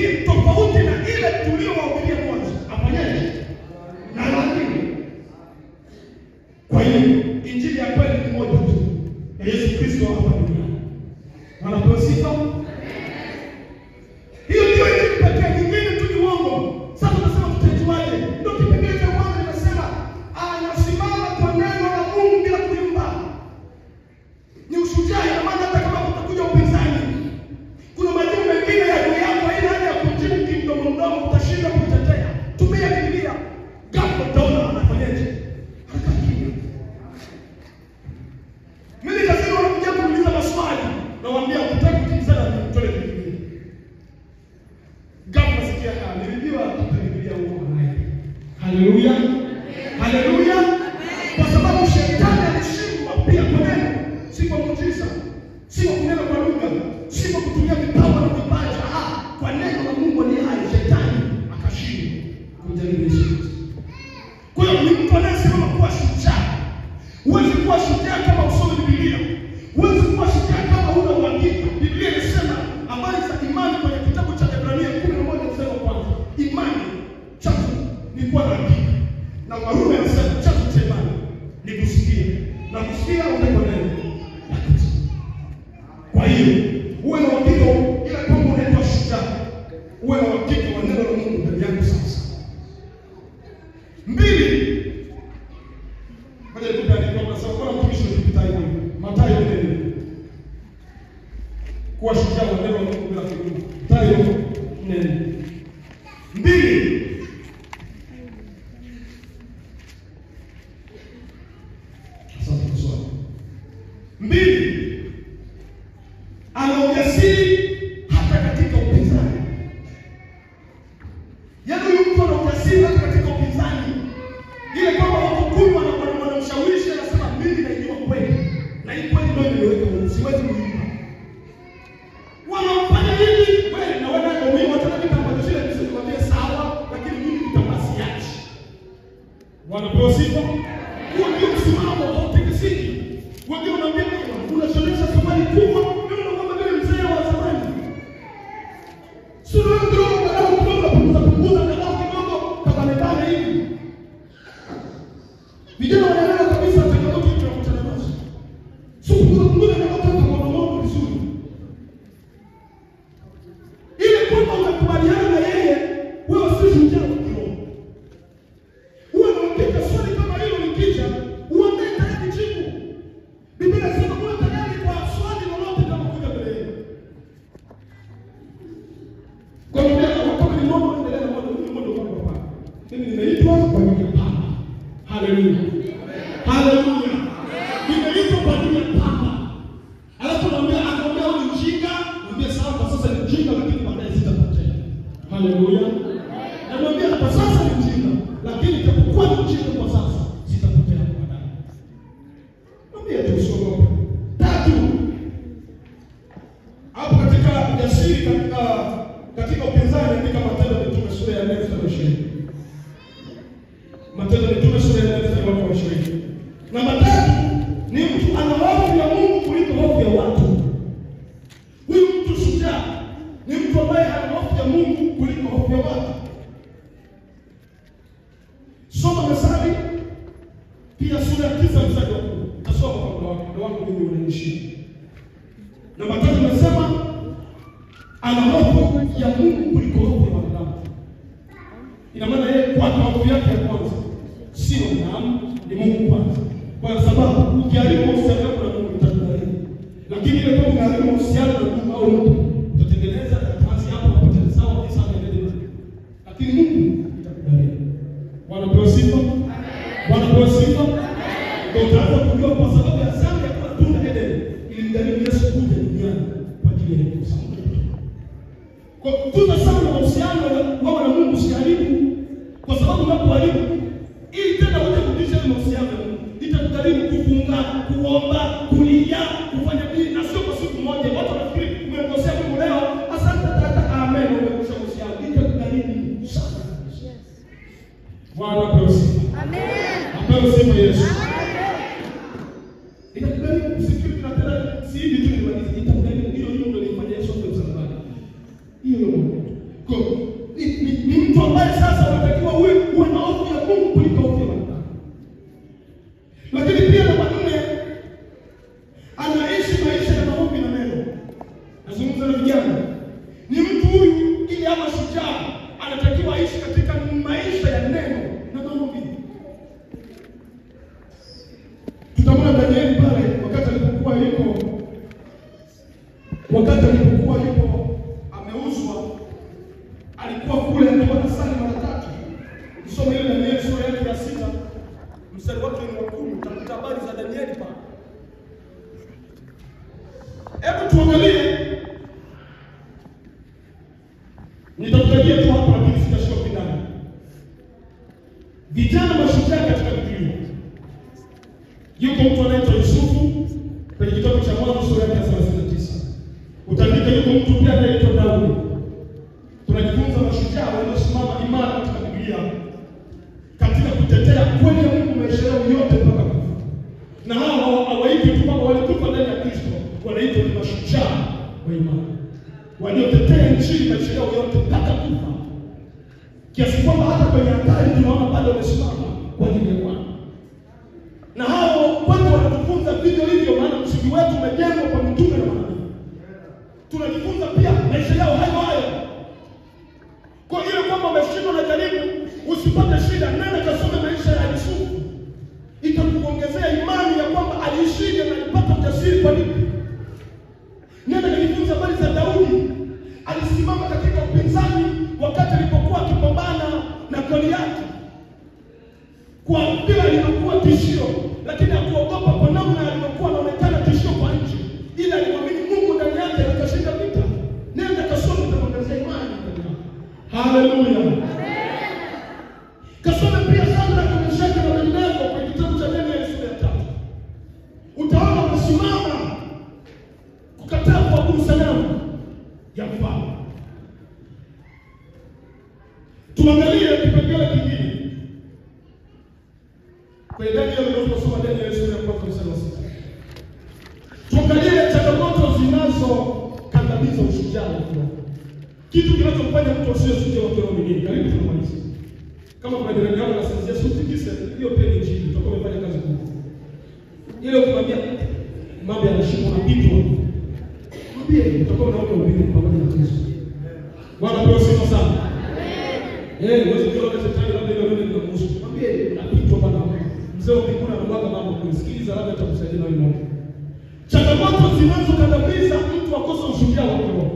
shujaa wa neno la Mungu bila kiburi. Mathayo 4:2. Asante kwa swali. 2. Ana ujasiri hata katika upinzani. Yaani huyu mtu ana ujasiri hata katika upinzani. Ile kwamba watu kumi wanamshawishi anasema mimi naijua kweli. Na hii kweli ndio nimeweka Mungu, siwezi kuipa. Wanafanya nini? Wewe na wewe ndio wewe wataka kitambo kile msikwambie sawa, lakini mimi nitawasiachi. Wanapewa sifa. Huo ndio msimamo wa utekisiki. Wengine wanaambia unasomesha safari kubwa, mimi naomba mimi mzee wa zamani. Sio ndio angalau punguza angalau kidogo tabanekana hivi. Vijana wanaelewa kabisa changamoto hizo tunakutana nazo. Sio punguza na watu kwa mambo vizuri. Ile kwamba unakubaliana na yeye, wewe si shujaa wa kiroho. Wewe unapika swali kama hilo likija, uandae tayari jibu. Biblia inasema kuwa tayari kwa swali lolote kama kuja mbele yenu. Kwa hiyo kama ni mambo endelea na mambo mambo hapa. Mimi nimeitwa kwa ajili ya Baba. Haleluya. Haleluya. Nimeitwa kwa ajili ya Baba. Alafu anaambia wewe mjinga, mwambie sawa kwa sasa ni mjinga lakini baadaye sitapotea. Haleluya. Anamwambia kwa sasa ni mjinga lakini itapokuwa ni mjinga kwa sasa sitapotea baadaye. Mwambie tu usiogope. 3. Hapo katika ujasiri katika upinzani katika Matendo ya Mitume sura ya 4:20. Matendo ya Mitume sura ya 4:20. Namba 3 ni mtu ana hofu ya Mungu kuliko hofu ya watu. Huyu mtu shujaa ni mtu ambaye ana hofu ya Mungu kuliko hofu ya watu. Soma Methali pia sura ya 9 mstari wa 10. Tasoma kwa muda wangu mimi unaishi. Namba 3 nasema ana hofu ya Mungu kuliko hofu ya wanadamu. Ina maana yeye kwa hofu yake ya kwanza sio wanadamu, ni Mungu kwanza. Kwa sababu ukiharibu uhusiano na Mungu utakuharibu. Lakini ile kama unaharibu uhusiano na Mungu au mtu utatengeneza kazi hapo upate sawa kabisa mbele. Lakini Mungu itakubariki. Wanapewa sifa. Wanapewa sifa. Ndio utaanza kujua kwa sababu ya dhambi ya kutunda Edeni ilimgharimu Yesu kuja duniani kwa ajili ya kusamehe. Kwa kutunza sana mahusiano wao na Mungu usiharibu, kwa sababu unapoharibu ili tena uje kurudisha mahusiano itakugharimu kufunga, kuomba, kulia, kufanya nini na sio kwa siku moja. Watu wanafikiri umekosea Mungu leo, asante tata, amen, umekusha mahusiano. Itakugharimu sana. Yes. Bwana apewe sifa. Amen. Apewe sifa Yesu. Amen. Itakugharimu usifikiri tunatenda si hivi tu ni itakugharimu hiyo ndio ilifanya Yesu kwa msalabani. Hiyo ni mtu ambaye sasa unatakiwa uwe na hofu ya Mungu kuliko hofu ya wanadamu. Lakini pia namba 4 anaishi maisha ya maombi na neno. Nazungumza na vijana. Ni mtu huyu ili awe shujaa anatakiwa aishi katika maisha ya neno na maombi. Tutamwona Danieli pale wakati alipokuwa yuko ameuzwa, alikuwa kule anaona sali mara 3. Msome ile Danieli sura yake ya 6 mstari wake ni wa 10. Utakuta habari za Danieli pale. Hebu tuangalie. Nitakutajia tu hapa lakini sitashuka ndani. Vijana mashujaa katika Biblia. Yuko mtu anaitwa Yusufu kwenye kitabu cha Mwanzo sura ya 39. Utaandika yuko mtu pia anaitwa Daudi. Tunajifunza mashujaa waliosimama imara katika Biblia katika kutetea kweli ya Mungu maisha yao yote mpaka kufa. Na hao hawaitwi tu kama walikufa ndani ya Kristo, wanaitwa ni mashujaa wa imani. Waliotetea injili maisha yao yote mpaka kufa. Kiasi kwamba hata kwenye hatari tunaona bado wamesimama kwa ajili ya Bwana. Na hao watu wanatufunza vivyo hivyo, maana msingi wetu umejengwa kwa mitume na manabii. Tunajifunza pia maisha yao hayo. Kwa hiyo kwamba umeshindwa na jaribu, usipate shida, nenda kasome maisha ya Yusufu. Itakuongezea imani ya kwamba aliishije na alipata ujasiri kwa nini. Nenda kujifunza habari za Haleluya. Kasome pia Shadraka, Meshaki na Abednego kwenye kitabu cha Danieli sura ya 3. Utaona wamesimama kukataa kuabudu sanamu ya mfalme. Tuangalie kipengele kingine. Kwa Danieli tunasoma Danieli sura ya 4 mstari wa 6. Tuangalie changamoto zinazokandamiza ushujaa wa kiroho. Kitu kinachomfanya mtu asiwe shujaa wa kiroho ni nini? Karibu tunamaliza. Kama kuna jirani yako anasinzia sauti kisa, hiyo pia ni injili, tutakuwa tumefanya kazi kubwa. Ile ukimwambia mambo yanashika na pitwa. Mwambie tutakuwa naomba ubiri pamoja na Kristo. Bwana pewe sifa sana. Amen. Wewe ndio unaweza shetani labda ndio ndio mhusu. Mwambie unapitwa bwana. Mzee wa mbinguni anamwaga mambo kusikiliza, labda atakusaidia na wewe. Changamoto zinazokandamiza mtu akose ushujaa wa kiroho.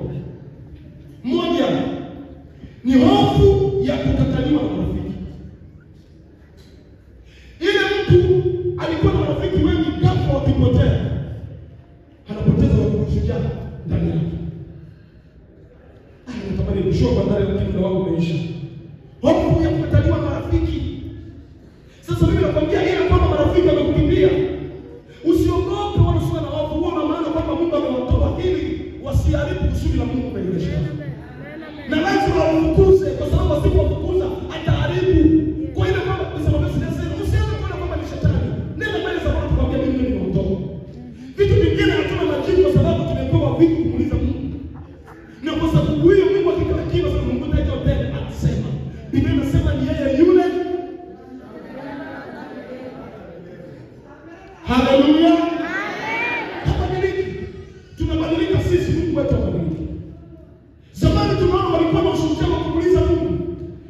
Moja ni hofu ya kukataliwa na marafiki. Ile mtu alikuwa na marafiki wengi, ghafla wakipotea, anapoteza ushujaa ndani yake. Natamani kushoka kwa ndani, lakini muda wangu umeisha. Hofu ya kukataliwa na marafiki. Sasa mimi nakwambia ile kwamba marafiki wamekukimbia, usiogope wala usiwe na hofu. Huo una maana kwamba Mungu amewatoa ili wasiharibu kusudi la Mungu kwenye maisha yako. Na lazima wafukuze, kwa sababu asipofukuza ataharibu. Kwa ile kwamba kusema basi nasema usianze kuona kwamba ni shetani. Nenda mbele za Mungu kumwambia mimi ndio nimetoka. Vitu vingine hatuna majibu kwa sababu tumepewa vitu kumuuliza Mungu. Na kwa sababu huyo Mungu akikaa kimya sana, Mungu ndiye atende atasema. Biblia inasema ni yeye yule. Haleluya. Habadiliki. Tunabadilika sisi, Mungu wetu habadiliki. Zamani tunaona walikuwa na ushujaa wa kumuuliza Mungu.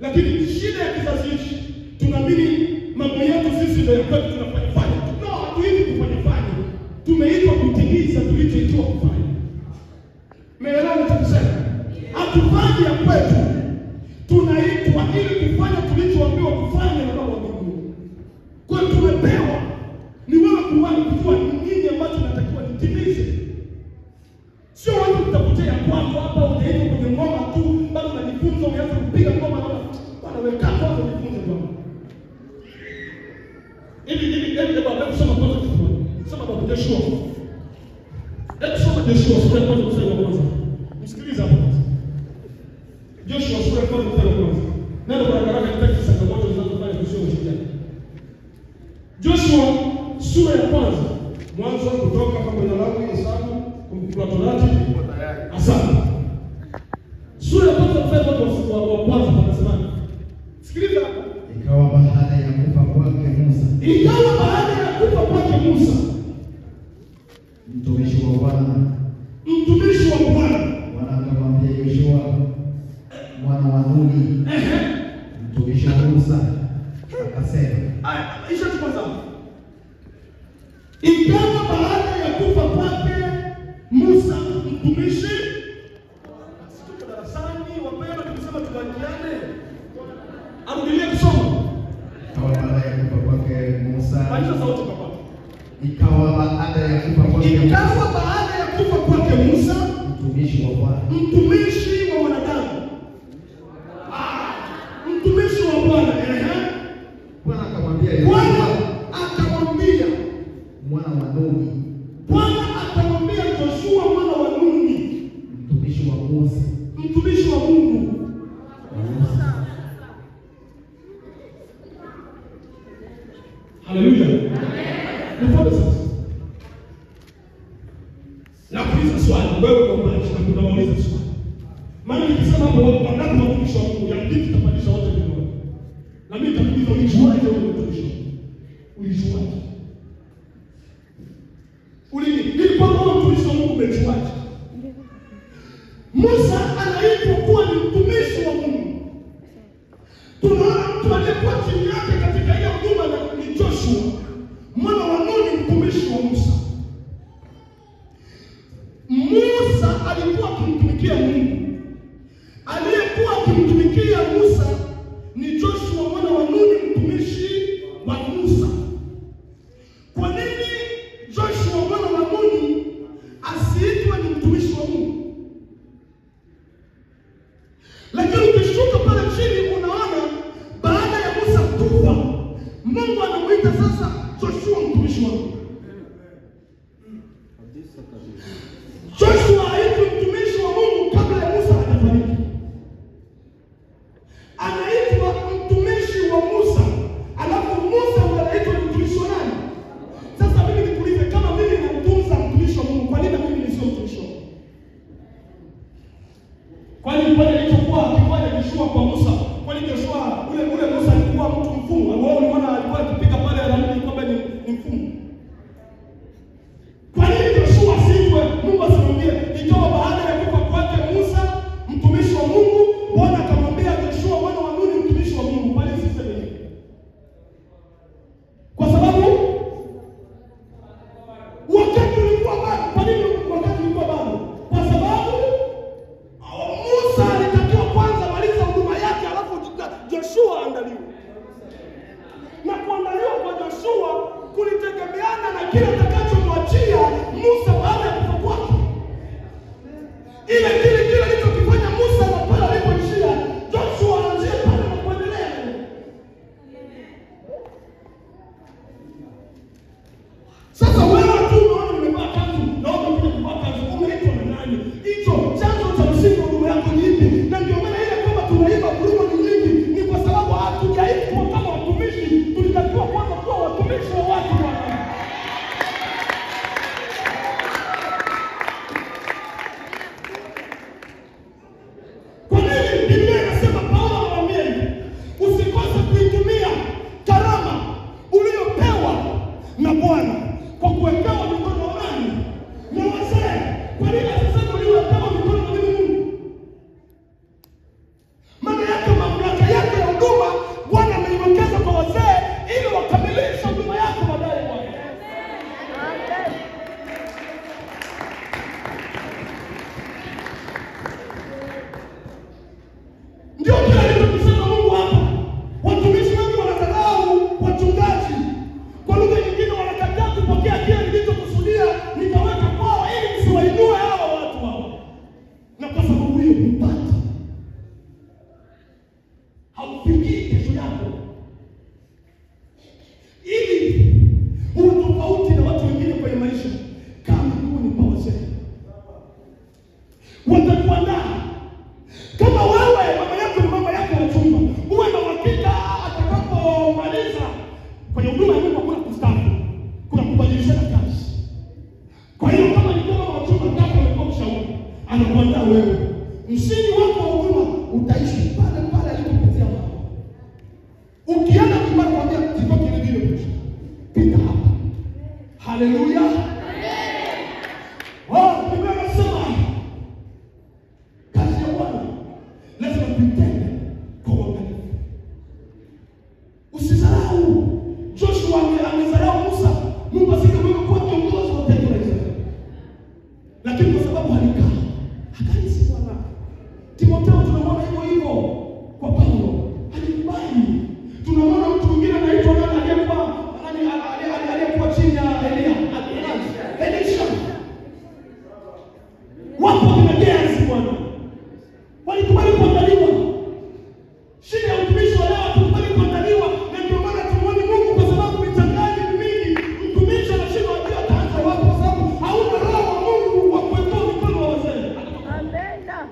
Lakini shida ya kizazi hiki, tunaamini mambo yetu sisi ndio yakwetu tunafanya. No, hatuitwi kufanya. Tumeitwa kutimiza tulichoitwa kufanya. Meelewa nitakisema? Hatufanyi ya kwetu. Tunaitwa ili kufanya tulichoambiwa kufanya na Baba wa Mungu. Kwa hiyo tumepewa ni wewe kuwahi kujua nini ambacho natakiwa nitimize. Sio watu kutafutia kwako hapa unaenda kwenye ngoma tu, bado unajifunza, umeanza kupiga ngoma na bwana wewe kaa kwanza ujifunze ngoma. Ili baba kusoma kwanza kitu. Soma baba Joshua. Soma Joshua sura ya kwanza mstari wa kwanza. Msikiliza hapo. Joshua sura ya kwanza mstari wa kwanza. Neno kwa haraka nitaki changamoto zinazofanya kusio ushujaa. Joshua sura ya kwanza, mwanzo kutoka kwa jina lako Hesabu kumkula Torati kwa tayari. Asante. Sura ya kwanza mstari wa kwanza tunasema. Sikiliza hapo. Ikawa baada ya kufa kwake Musa, mtumishi wa Bwana akamwambia Yoshua mwana wa Nuni, mtumishi wa Musa, akasema, Isha tukaza. Ikawa baada ya kufa kwake Musa, mtumishi. Sisi darasani wapenda tukisema tubakiane. Arudilie kusoma. Ikawa baada ya kufa kwake Musa. Aisha sauti baba. Ikawa baada ya kufa kwake Musa, mtumishi wa Bwana. Mtumishi wa wanadamu. Mtumishi wa Bwana. Bwana akamwambia mwana wa Nuni. Bwana akamwambia Joshua mwana wa Nuni, mtumishi wa Musa, mtumishi wa Mungu. Haleluya. Amen. Nifuate sasa. Nakuuliza swali, wewe unaombaje na kunauliza swali. Maana nikisema hapo wangapi watumishi wa Mungu, ya ndiki tapandisha wote kidogo. Na mimi nitakuuliza ulijuaje wewe mtumishi? Ulijuaje? Ili kwamba wewe mtumishi wa Mungu umejuaje? Musa anaitwa kuwa ni mtumishi wa Mungu. Tunaona mtu aliyekuwa chini yake katika hiyo huduma ni Joshua mwana wa Nuni, mtumishi wa Musa. Musa alikuwa akimtumikia Mungu. Aliyekuwa akimtumikia Musa ni Joshua mwana wa Nuni, mtumishi wa Musa. Kwa nini Joshua mwana wa Nuni asiitwe ni mtumishi wa Mungu? Lakini ukishuka pale mtumishi wangu. Joshua haitwi mtumishi wa Mungu kabla ya Musa hajafariki. Anaitwa mtumishi wa Musa, alafu Musa anaitwa mtumishi wa nani? Sasa mimi nikuulize, kama mimi namtunza mtumishi wa Mungu, kwa nini mimi nisio mtumishi wa Mungu? Kwani pale alichokuwa akifanya Joshua kwa Musa, kwani Joshua ule Musa alikuwa mtu mfumu? Wao unaona alikuwa akipiga pale Aramu kwamba ni mfumu. Kwa nini Joshua siwe Mungu asimwambie ikawa baada ya kufa kwake Musa mtumishi wa Mungu, Bwana akamwambia Joshua mwana wa Nuni mtumishi wa Mungu? Kwa nini siseme hivi? Kwa sababu wakati ulikuwa bado. Kwa nini wakati ulikuwa bado? Kwa sababu Musa alitakiwa kwanza maliza huduma yake, alafu Joshua andaliwe. Na kuandaliwa kwa Joshua kulitegemeana na kile atakachomwachia Musa baada ya kufa kwake. Ile kile alichokifanya Musa na pale alipoishia, Joshua aanzie pale na kuendelea. Sasa wewe tu unaona umevaa kanzu, naomba kuja kuvaa kanzu, umeitwa na nani? Hicho chanzo cha msingi huduma yako ni ipi? Na ndio maana ile kwamba tunaiba huduma ni nyingi, ni kwa sababu hatujaitwa kama watumishi. Tulitakiwa kwanza kuwa watumishi wa watu wa Mungu. Kwa nini Biblia inasema, Paulo anamwambia hivi, usikose kuitumia karama uliyopewa na Bwana kwa kuwekewa mikono ya nani? Na wazee. Kwa nini asisema uliwekewa mikono na Mungu? Maana yake mamlaka yake ya huduma Bwana ameiwekeza kwa wazee ili wakamilishe huduma yako baadaye Bwana. Ndio kile alichosema Mungu hapa. Watumishi wengi wanadharau wachungaji. Kwa lugha nyingine wanakataa kupokea kile nilichokusudia nikaweka kwao ili msiwainue hawa watu hao. Na kwa sababu hiyo mpate haufikii kesho yako. Ili uwe tofauti na watu wengine kwenye maisha, kama Mungu ni pawase. Watakuandaa. Kama wewe mama yako ni mama yako wa chumba, uwe na uhakika atakapomaliza kwenye huduma ya Mungu hakuna kustaafu, kuna kubadilishana kazi. Kwa hiyo kama ni kama wa chumba kama umekuwa mshauri, anakuandaa wewe. Msingi wako wa huduma utaishi pale pale alipokutia mama. Ukienda kumwambia kwambia kitoke ile vile pita hapa. Haleluya. Biblia inasema kazi ya Bwana lazima tuitende kwa uangalifu. Usizarau. Joshua amezarau Musa. Mungu asingemweka kuwa kiongozi wa taifa la Israeli. Lakini kwa sababu alikaa, akalisi Bwana. Timotheo tunamwona hivyo kwa Paulo. Alikubali. Tunamwona mtu mwingine anaitwa nani aliyekuwa chini ya Elisha. Wapo kimejezi Bwana. Walikubali kuandaliwa. Shida ya utumishi wa leo hatukubali kuandaliwa, na ndio maana tumuone Mungu kwa sababu mitangaji ni mingi. Mtumishi anashindwa ajua ataanza wapi kwa sababu hauna roho wa Mungu wa kuweka mikono wa wazee. Amena.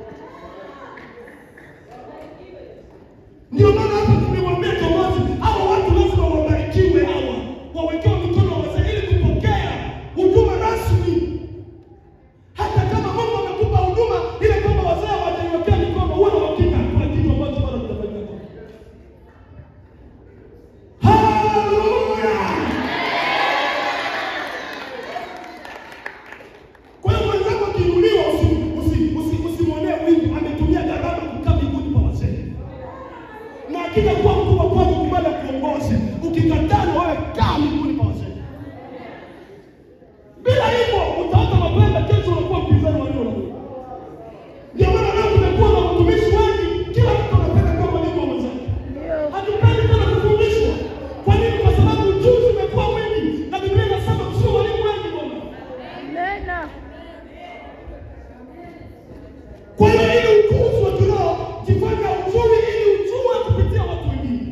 Ndio maana hapa tumemwambia kiongozi, hao watu lazima wabarikiwe, hawa wawekewe mikono wa wazee ili kupokea huduma rasmi. Hata kama Mungu amekupa huduma ile kwamba wazee wataiwekea mikono, uwe na hakika kuna kitu ambacho bado kitafanyika. Haleluya. Kwa hiyo mwenzako akiinuliwa usimwonee wivu, ametumia gharama kukaa miguuni pa wazee. Na akija kuwa mkubwa kwako kubali kuongozi, ukikataa na wewe kaa miguuni pa wazee. Bila hivyo utaota mapema kesho unakuwa mpinzani wa Mungu. Ndio maana leo tumekuwa na watumishi wengi, kila mtu anapenda kama mwalimu wa mwenzake. Hatupendi tena kufundishwa. Kwa nini? Kwa sababu ujuzi umekuwa mwingi, na Biblia inasema sio walimu wengi Bwana. Amen. Kwa hiyo ili ukuzi wa kiroho, jifanye ujui ili ujue kupitia watu wengine.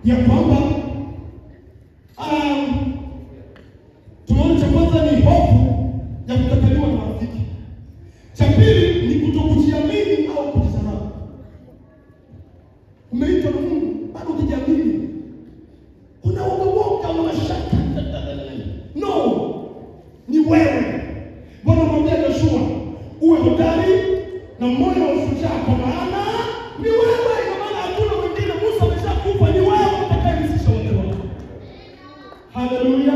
ya kwamba tunaona cha kwanza ni hofu ya kukataliwa na marafiki. Cha pili ni kutokujiamini au kujisahau. Umeitwa na Mungu bado hujiamini. Unaogopa na mashaka. No. Ni wewe. Bwana mwambie Yoshua, uwe hodari na moyo wa ushujaa kwa maana ni wewe, kwa maana hakuna mwingine. Musa ameshakufa, ni wewe utakayelisha watu wako. Haleluya.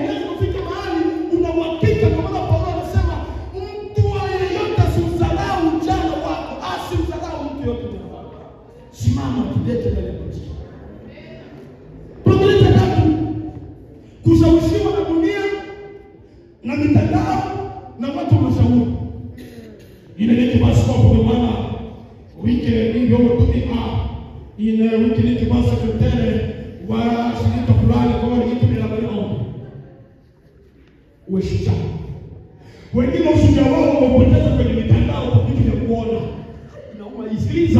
Lazima ufike mahali una uhakika, kwa maana Paulo anasema mtu yeyote asimdharau ujana wako, asimdharau mtu yote. Simama kidete mbele ya Kristo. Problema tatu, kushawishiwa na dunia na mitandao na watu mashauri. Ile ni basi kwa maana wiki ndio tumika ile wiki ni basi sekretari wa shirika fulani kwa hiyo kitu bila bali ushujaa. Wengine ushujaa wao wamepoteza kwenye mitandao kwa vitu vya kuona. Naomba isikiliza,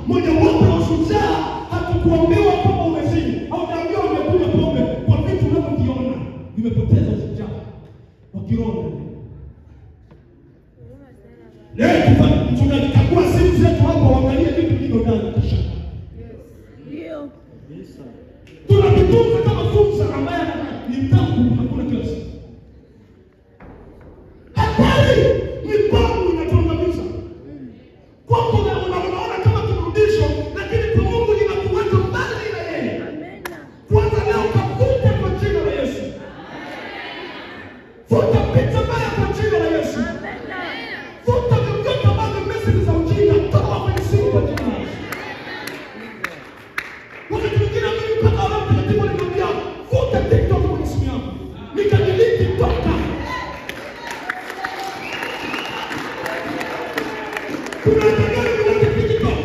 moja wapo wa ushujaa hatukuambiwa kama umezini au kaambiwa umekunywa pombe kwa vitu unavyoviona. Vimepoteza ushujaa wa kiroho. Leo tunachukua simu zetu hapo, waangalie vitu vilivyo ndani kisha. Ndio. Tunavitunza kama fursa ambayo ni mtamu hakuna kila siku. Habari ni bomba inatuangamiza. Kwako unaona kama turudisho, lakini kwa Mungu inakuweka mbali na yeye. Amen. Kwanza leo kafuta kwa jina la Yesu. Futa picha mbaya kwa jina la Yesu. Amen. Futa vyote ambavyo message za ujinga toka kwenye simu kwa jina la Yesu. Wakati mwingine mimi mpaka leo mtakatifu aliniambia futa TikTok kwenye simu yako. Nikadelete toka. Kuna gani kuna TikTok?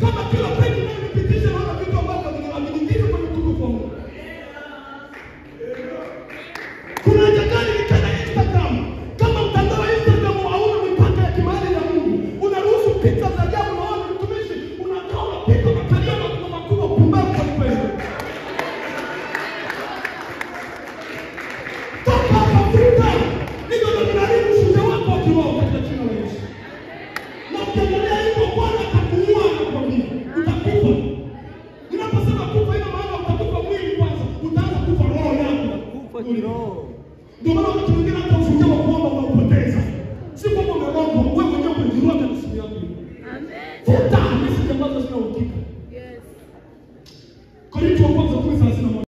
Kama kila page inayopitisha naona vitu ambavyo vinaaminiwa kwenye tuko Mungu. Kuna gani kana Instagram? Kama mtandao wa Instagram hauna mipaka ya kimali ya Mungu. Unaruhusu picha za ajabu na watu mtumishi, unakaa unapita makalia na kuna makubwa pumbavu kwa kweli. Toka Afrika. Ndio tunaharibu ushujaa wako wa kiroho katika jina la Yesu. Na ukiangalia hivyo Bwana atakuua na kukwambia utakufa. Ninaposema kufa ina maana utakufa mwili kwanza, utaanza kufa roho yako. Kufa kiroho. Ndio maana wakati mwingine hata ushujaa wa kuomba unaupoteza. Si kwamba umeomba, wewe mwenyewe umejiroga na simu yako. Amen. Futa message ambazo zina uhakika. Yes. Korinto